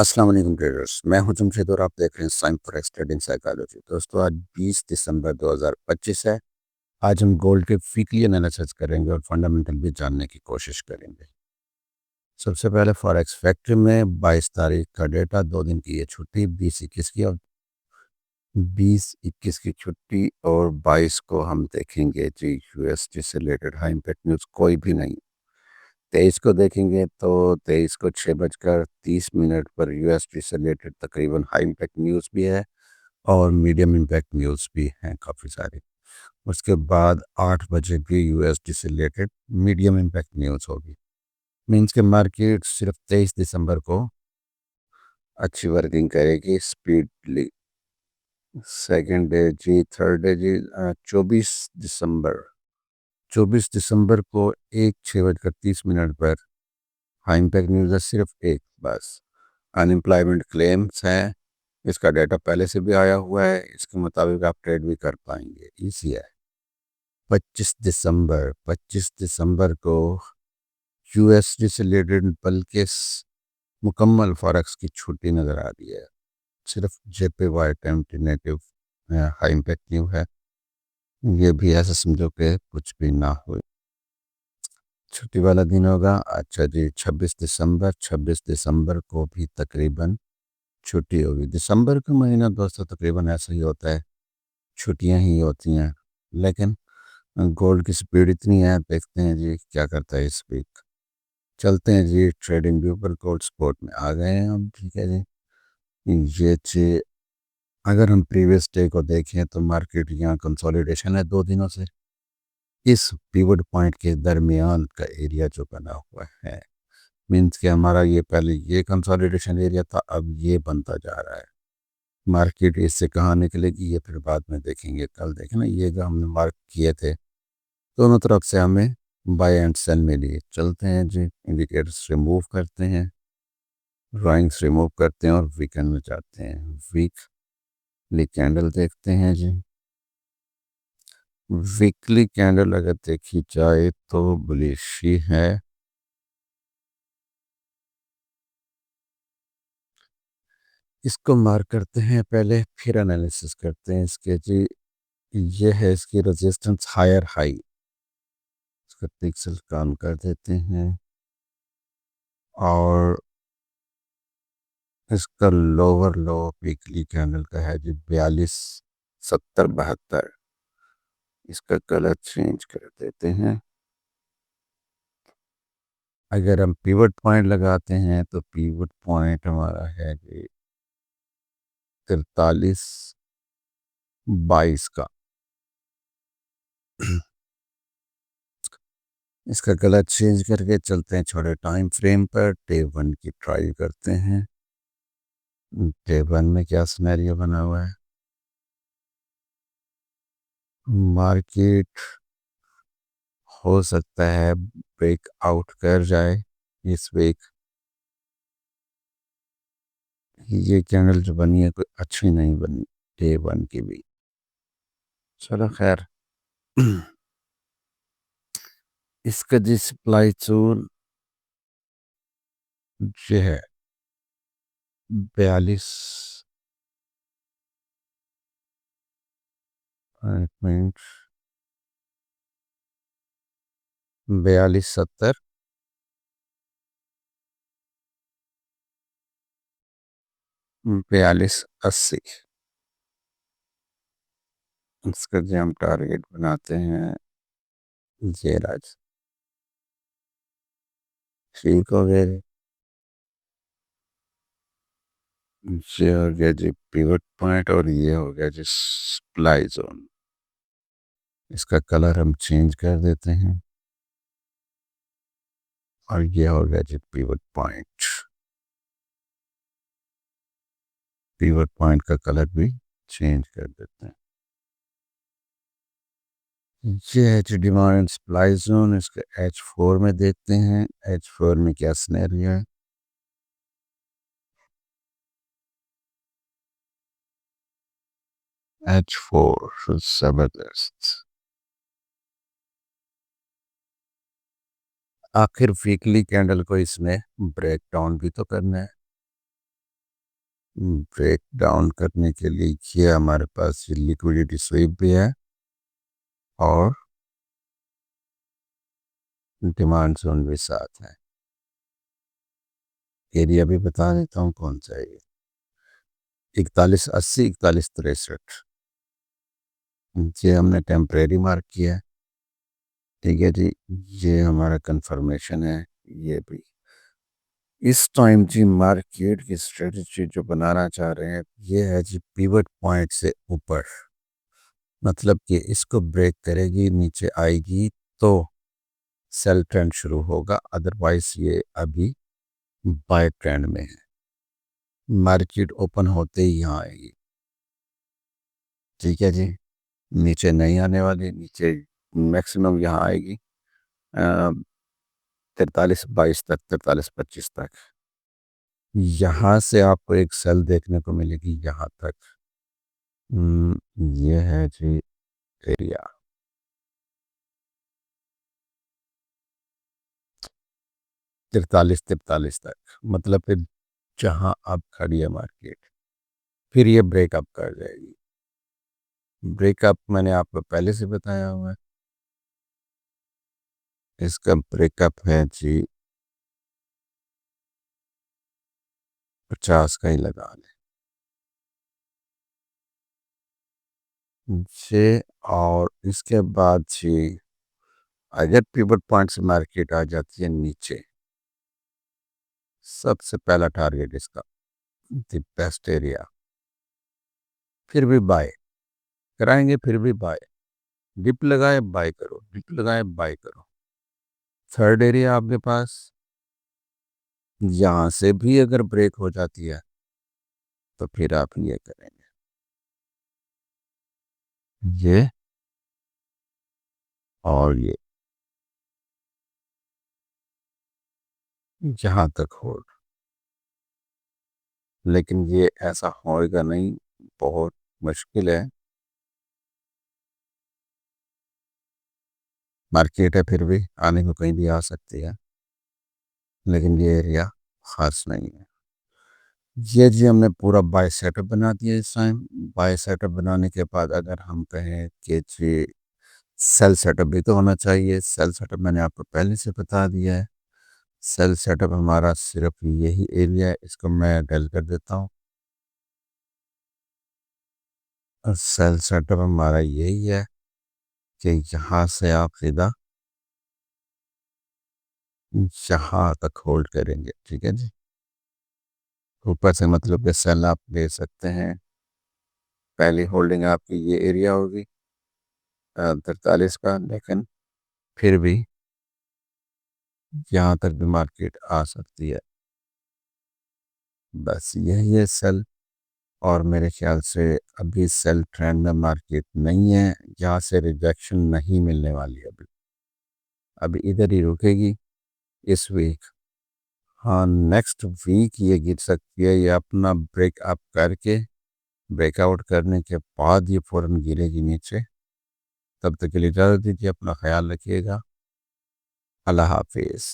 अस्सलाम वालेकुम ट्रेडर्स। मैं हूं जमशेद और आप देख रहे हैं साइंस फॉरेक्स ट्रेडिंग साइकोलॉजी। दोस्तों, आज 20 दिसंबर 2025 है। आज हम गोल्ड के वीकली एनालिसिस करेंगे और फंडामेंटल भी जानने की कोशिश करेंगे। सबसे पहले फॉरेक्स फैक्ट्री में 22 तारीख का डेटा, 2 दिन की ये छुट्टी, 20-21 की और 20-21 की छुट्टी, और 22 को हम देखेंगे जी यूएसडी से रिलेटेड हाई इम्पैक्ट न्यूज़ कोई भी नहीं। 23 को देखेंगे तो 23 को 6:30 पर यूएसडी से रिलेटेड तकरीबन हाई इम्पैक्ट न्यूज़ भी है और मीडियम इम्पैक्ट न्यूज़ भी हैं काफ़ी सारी। उसके बाद 8 बजे भी यूएसडी से रिलेटेड मीडियम इम्पैक्ट न्यूज़ होगी। मीन्स के मार्केट सिर्फ 23 दिसंबर को अच्छी वर्किंग करेगी स्पीडली। सेकेंड डे जी, थर्ड डे जी, 24 दिसंबर 24 दिसंबर को 6:30 पर हाई इम्पैक्ट न्यूज़ है, सिर्फ एक बस। अनएम्प्लॉयमेंट क्लेम्स हैं, इसका डाटा पहले से भी आया हुआ है, इसके मुताबिक आप ट्रेड भी कर पाएंगे, इजी है। 25 दिसंबर को यूएसडी से रिलेटेड बल्कि मुकम्मल फॉरेक्स की छुट्टी नज़र आ रही है। सिर्फ जेपीवाई टेम्पटेटिव हाई इम्पैक्ट न्यू है। ये भी ऐसा समझो कि कुछ भी ना हो, छुट्टी वाला दिन होगा। अच्छा जी, 26 दिसंबर को भी तकरीबन छुट्टी होगी। दिसंबर का महीना दोस्तों तकरीबन ऐसा ही होता है, छुट्टियां ही होती हैं। लेकिन गोल्ड की स्पीड इतनी है, देखते हैं जी क्या करता है इस वीक। चलते हैं जी ट्रेडिंग व्यू पर। गोल्ड स्पॉट में आ गए हैं हम, ठीक है जी। ये जी, अगर हम प्रीवियस डे को देखें तो मार्केट यहाँ कंसोलिडेशन है 2 दिनों से। इस पिवट पॉइंट के दरमियान का एरिया जो बना हुआ है, मीन्स कि हमारा ये पहले ये कंसोलिडेशन एरिया था, अब ये बनता जा रहा है। मार्केट इससे कहाँ निकलेगी ये फिर बाद में देखेंगे, कल देखें ना। ये जो हमने मार्क किए थे, दोनों तरफ से हमें बाय एंड सेल मिली। चलते हैं जी, इंडिकेटर्स रिमूव करते हैं, ड्राइंग्स रिमूव करते हैं और वीकेंड में जाते हैं। वीकली कैंडल देखते हैं जी। वीकली कैंडल अगर देखी जाए तो बुलिश ही है। इसको मार्क करते हैं पहले, फिर एनालिसिस करते हैं इसके जी। ये है इसकी रेजिस्टेंस हायर हाई, इसका पिक्सल काम कर देते हैं। और इसका लोअर लो वीकली कैंडल का है जी 42.70-72। इसका कलर चेंज कर देते हैं। अगर हम पिवट पॉइंट लगाते हैं तो पिवट पॉइंट हमारा है जी 43.22 का। इसका कलर चेंज करके चलते हैं छोटे टाइम फ्रेम पर। डे 1 की ट्राई करते हैं। डे 1 में क्या सिनेरियो बना हुआ है, मार्केट हो सकता है ब्रेक आउट कर जाए इस वीक। ये कैंडल जो बनी है कोई अच्छी नहीं बनी डे 1 की भी। चलो खैर। इसका जी सप्लाई जोन ये है 42, एक मिनट, 42.70, 42.80। इसका जो हम टारगेट बनाते हैं, ये राज ठीक हो गया। ये हो गया जी पिवट पॉइंट और ये हो गया जी सप्लाई जोन। इसका कलर हम चेंज कर देते हैं और ये हो गया जी पिवट पॉइंट। पिवट पॉइंट का कलर भी चेंज कर देते हैं। ये है जी डिमांड एंड सप्लाई जोन। इसके H4 में देखते हैं, H4 में क्या सिनेरियो है। H4 जबरदस्त। आखिर वीकली कैंडल को इसमें ब्रेक डाउन भी तो करना है। ब्रेक डाउन करने के लिए ये हमारे पास लिक्विडिटी स्वीप भी है और डिमांड जोन भी साथ है। एरिया भी बता देता हूँ कौन सा है ये, 4180, 4163। ये हमने टेम्परेरी मार्क किया है, ठीक है जी। ये हमारा कंफर्मेशन है। ये भी इस टाइम जी मार्केट की स्ट्रेटजी जो बनाना चाह रहे हैं ये है जी पिवट पॉइंट से ऊपर, मतलब कि इसको ब्रेक करेगी, नीचे आएगी तो सेल ट्रेंड शुरू होगा, अदरवाइज ये अभी बाय ट्रेंड में है। मार्केट ओपन होते ही यहाँ आएगी, ठीक है जी। नीचे नहीं आने वाली, नीचे मैक्सिमम यहाँ आएगी 4322 तक, 4325 तक। यहाँ से आपको एक सेल देखने को मिलेगी यहाँ तक। ये है जी एरिया 4343 तक, मतलब फिर जहाँ अब खड़ी है मार्केट, फिर ये ब्रेकअप कर जाएगी। ब्रेकअप मैंने आपको पहले से बताया हुआ है, इसका ब्रेकअप है जी 50 का ही लगा लें जी। और इसके बाद जी अगर पिवट पॉइंट से मार्केट आ जाती है नीचे, सबसे पहला टारगेट इसका द बेस्ट एरिया, फिर भी बाय कराएंगे, फिर भी बाय, डिप लगाए बाय करो, डिप लगाए बाय करो। थर्ड एरिया आपके पास, यहां से भी अगर ब्रेक हो जाती है तो फिर आप ये करेंगे, ये और ये जहां तक होल्ड, लेकिन ये ऐसा होएगा नहीं, बहुत मुश्किल है। मार्केट है, फिर भी आने को कहीं भी आ सकती है, लेकिन ये एरिया खास नहीं है। ये जी हमने पूरा बाय सेटअप बना दिया इस टाइम। बाय सेटअप बनाने के बाद अगर हम कहें कि जी सेल सेटअप भी तो होना चाहिए, सेल सेटअप मैंने आपको पहले से बता दिया है। सेल सेटअप हमारा सिर्फ यही एरिया है, इसको मैं डेल कर देता हूँ। सेल सेटअप हमारा यही है कि यहाँ से आप सीधा यहाँ तक होल्ड करेंगे, ठीक है जी। ऊपर से मतलब कि सेल आप ले सकते हैं, पहली होल्डिंग आपकी ये एरिया होगी 43 का, लेकिन फिर भी यहाँ तक भी मार्केट आ सकती है। बस यही है सेल, और मेरे ख्याल से अभी सेल ट्रेंड में मार्केट नहीं है, यहाँ से रिजेक्शन नहीं मिलने वाली अभी, अभी इधर ही रुकेगी इस वीक। हाँ, नेक्स्ट वीक ये गिर सकती है, ये अपना ब्रेक अप करके ब्रेकआउट करने के बाद ये फ़ौरन गिरेगी नीचे। तब तक के लिए इजाज़त दीजिए, अपना ख्याल रखिएगा। अल्लाह हाफिज़।